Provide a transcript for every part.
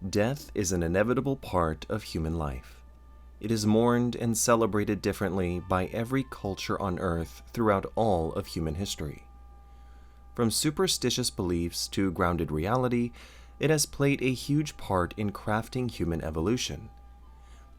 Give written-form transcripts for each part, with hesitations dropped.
Death is an inevitable part of human life. It is mourned and celebrated differently by every culture on Earth throughout all of human history. From superstitious beliefs to grounded reality, it has played a huge part in crafting human evolution.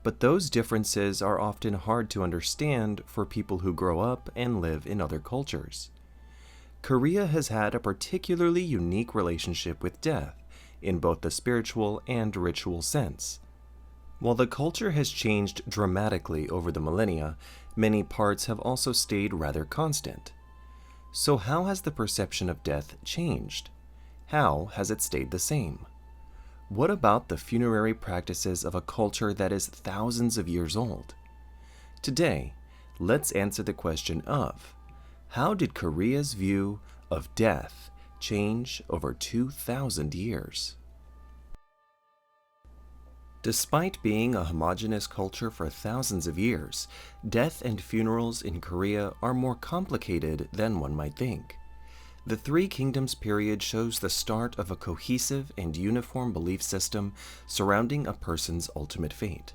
But those differences are often hard to understand for people who grow up and live in other cultures. Korea has had a particularly unique relationship with death, in both the spiritual and ritual sense. While the culture has changed dramatically over the millennia, many parts have also stayed rather constant. So how has the perception of death changed? How has it stayed the same? What about the funerary practices of a culture that is thousands of years old? Today, let's answer the question of, how did Korea's view of death change over 2,000 years? Despite being a homogeneous culture for thousands of years, death and funerals in Korea are more complicated than one might think. The Three Kingdoms period shows the start of a cohesive and uniform belief system surrounding a person's ultimate fate.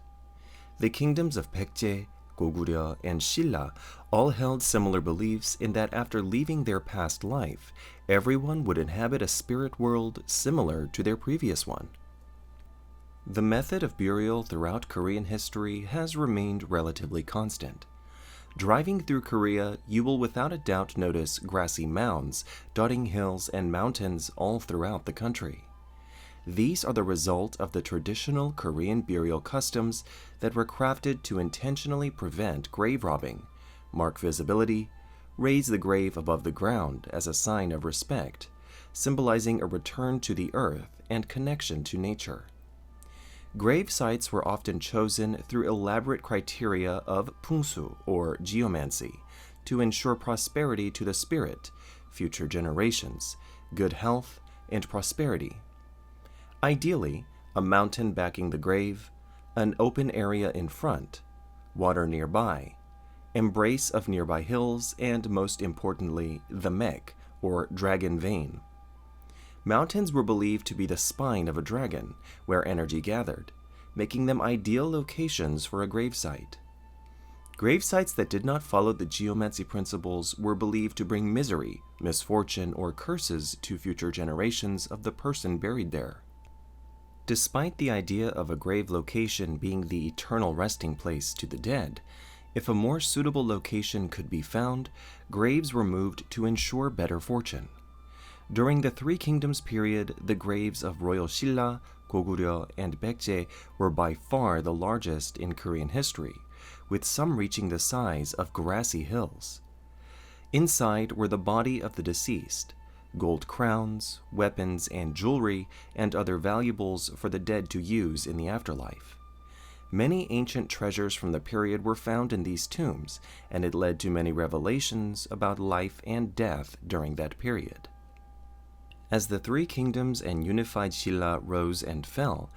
The kingdoms of Baekje, Goguryeo, and Silla all held similar beliefs in that after leaving their past life, everyone would inhabit a spirit world similar to their previous one. The method of burial throughout Korean history has remained relatively constant. Driving through Korea, you will without a doubt notice grassy mounds dotting hills and mountains all throughout the country. These are the result of the traditional Korean burial customs that were crafted to intentionally prevent grave robbing, mark visibility, raise the grave above the ground as a sign of respect, symbolizing a return to the earth and connection to nature. Grave sites were often chosen through elaborate criteria of pungsu, or geomancy, to ensure prosperity to the spirit, future generations, good health, and prosperity. Ideally, a mountain backing the grave, an open area in front, water nearby, embrace of nearby hills, and most importantly, the mek, or dragon vein. Mountains were believed to be the spine of a dragon, where energy gathered, making them ideal locations for a gravesite. Gravesites that did not follow the geomancy principles were believed to bring misery, misfortune, or curses to future generations of the person buried there. Despite the idea of a grave location being the eternal resting place to the dead, if a more suitable location could be found, graves were moved to ensure better fortune. During the Three Kingdoms period, the graves of royal Silla, Goguryeo, and Baekje were by far the largest in Korean history, with some reaching the size of grassy hills. Inside were the body of the deceased, gold crowns, weapons and jewelry, and other valuables for the dead to use in the afterlife. Many ancient treasures from the period were found in these tombs, and it led to many revelations about life and death during that period. As the Three Kingdoms and unified Silla rose and fell,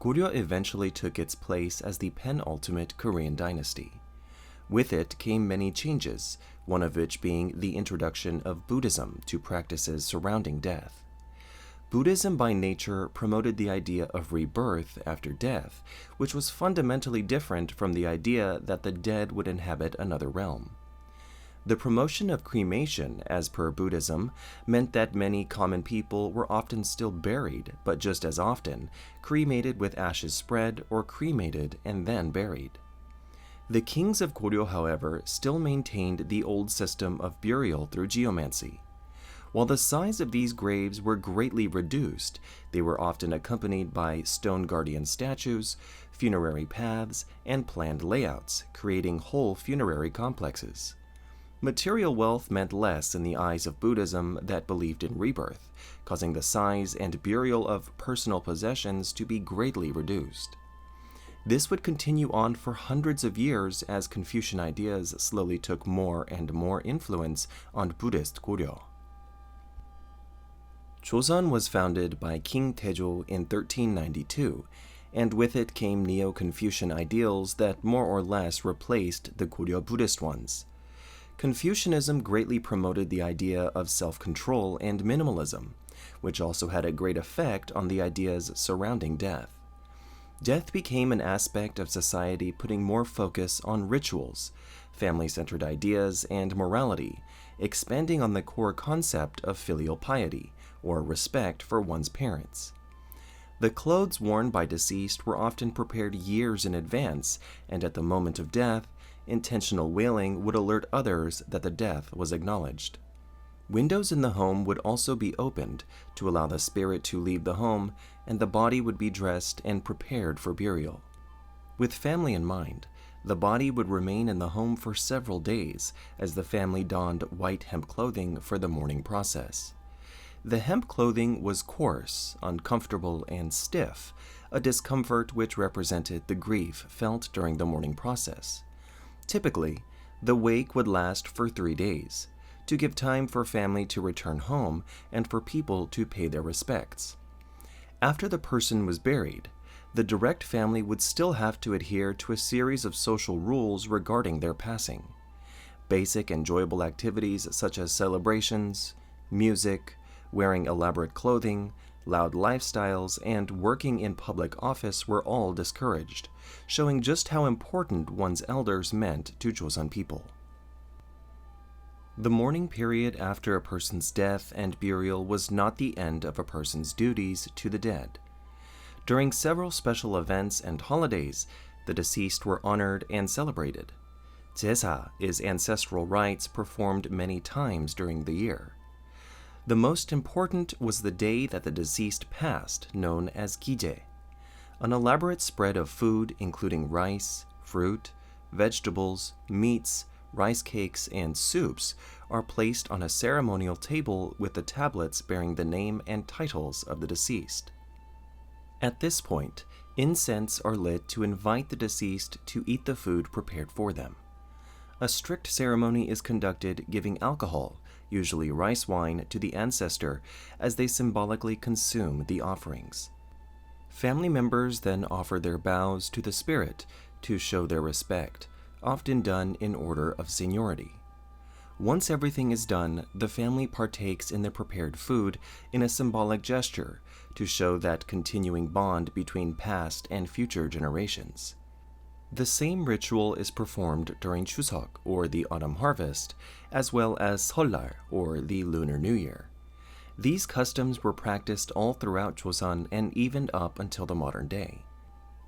Goryeo eventually took its place as the penultimate Korean dynasty. With it came many changes, one of which being the introduction of Buddhism to practices surrounding death. Buddhism by nature promoted the idea of rebirth after death, which was fundamentally different from the idea that the dead would inhabit another realm. The promotion of cremation, as per Buddhism, meant that many common people were often still buried, but just as often, cremated with ashes spread or cremated and then buried. The kings of Goryeo, however, still maintained the old system of burial through geomancy. While the size of these graves were greatly reduced, they were often accompanied by stone guardian statues, funerary paths, and planned layouts, creating whole funerary complexes. Material wealth meant less in the eyes of Buddhism that believed in rebirth, causing the size and burial of personal possessions to be greatly reduced. This would continue on for hundreds of years as Confucian ideas slowly took more and more influence on Buddhist Goryeo. Joseon was founded by King Taejo in 1392, and with it came Neo-Confucian ideals that more or less replaced the Goryeo Buddhist ones. Confucianism greatly promoted the idea of self-control and minimalism, which also had a great effect on the ideas surrounding death. Death became an aspect of society putting more focus on rituals, family-centered ideas, and morality, expanding on the core concept of filial piety, or respect for one's parents. The clothes worn by deceased were often prepared years in advance, and at the moment of death, intentional wailing would alert others that the death was acknowledged. Windows in the home would also be opened to allow the spirit to leave the home, and the body would be dressed and prepared for burial. With family in mind, the body would remain in the home for several days as the family donned white hemp clothing for the mourning process. The hemp clothing was coarse, uncomfortable, and stiff, a discomfort which represented the grief felt during the mourning process. Typically, the wake would last for 3 days, to give time for family to return home and for people to pay their respects. After the person was buried, the direct family would still have to adhere to a series of social rules regarding their passing. Basic enjoyable activities such as celebrations, music, wearing elaborate clothing, loud lifestyles, and working in public office were all discouraged, showing just how important one's elders meant to Joseon people. The mourning period after a person's death and burial was not the end of a person's duties to the dead. During several special events and holidays, the deceased were honored and celebrated. Jesa is ancestral rites performed many times during the year. The most important was the day that the deceased passed, known as Gije. An elaborate spread of food including rice, fruit, vegetables, meats, rice cakes, and soups are placed on a ceremonial table with the tablets bearing the name and titles of the deceased. At this point, incense are lit to invite the deceased to eat the food prepared for them. A strict ceremony is conducted giving alcohol, usually rice wine, to the ancestor as they symbolically consume the offerings. Family members then offer their bows to the spirit to show their respect, often done in order of seniority. Once everything is done, the family partakes in the prepared food in a symbolic gesture to show that continuing bond between past and future generations. The same ritual is performed during Chuseok, or the autumn harvest, as well as Seollal, or the Lunar New Year. These customs were practiced all throughout Joseon and even up until the modern day.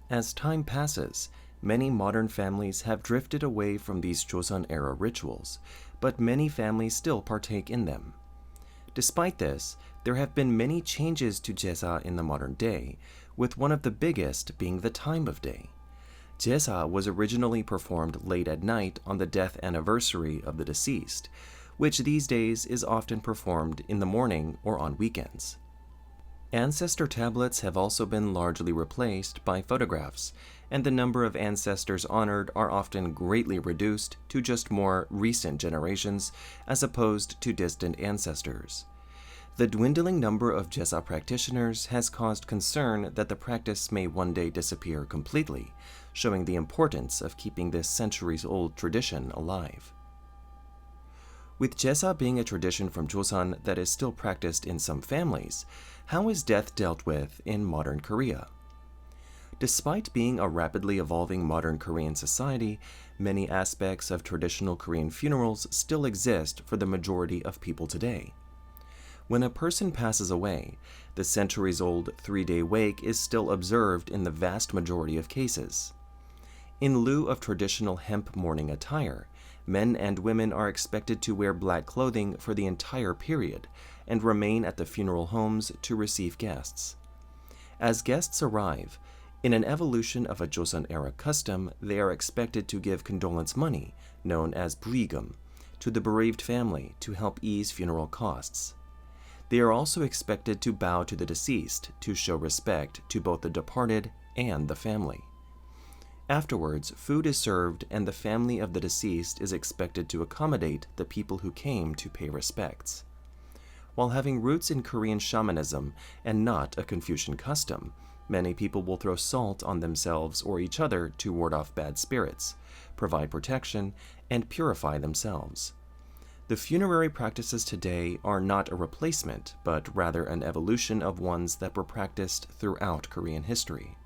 As time passes, many modern families have drifted away from these Joseon-era rituals, but many families still partake in them. Despite this, there have been many changes to Jesa in the modern day, with one of the biggest being the time of day. Jesa was originally performed late at night on the death anniversary of the deceased, which these days is often performed in the morning or on weekends. Ancestor tablets have also been largely replaced by photographs, and the number of ancestors honored are often greatly reduced to just more recent generations as opposed to distant ancestors. The dwindling number of Jesa practitioners has caused concern that the practice may one day disappear completely, showing the importance of keeping this centuries-old tradition alive. With Jesa being a tradition from Joseon that is still practiced in some families, how is death dealt with in modern Korea? Despite being a rapidly evolving modern Korean society, many aspects of traditional Korean funerals still exist for the majority of people today. When a person passes away, the centuries-old 3-day wake is still observed in the vast majority of cases. In lieu of traditional hemp mourning attire, men and women are expected to wear black clothing for the entire period and remain at the funeral homes to receive guests. As guests arrive, in an evolution of a Joseon-era custom, they are expected to give condolence money, known as buigum, to the bereaved family to help ease funeral costs. They are also expected to bow to the deceased to show respect to both the departed and the family. Afterwards, food is served and the family of the deceased is expected to accommodate the people who came to pay respects. While having roots in Korean shamanism and not a Confucian custom, many people will throw salt on themselves or each other to ward off bad spirits, provide protection, and purify themselves. The funerary practices today are not a replacement, but rather an evolution of ones that were practiced throughout Korean history.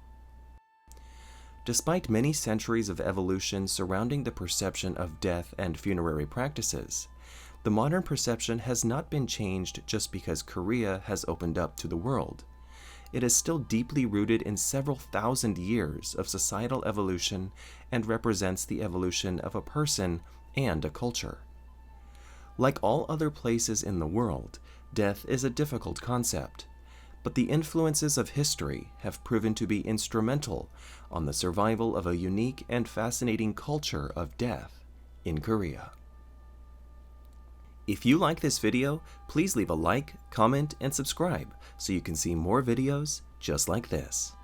Despite many centuries of evolution surrounding the perception of death and funerary practices, the modern perception has not been changed just because Korea has opened up to the world. It is still deeply rooted in several thousand years of societal evolution and represents the evolution of a person and a culture. Like all other places in the world, death is a difficult concept, but the influences of history have proven to be instrumental on the survival of a unique and fascinating culture of death in Korea. If you like this video, please leave a like, comment, and subscribe so you can see more videos just like this.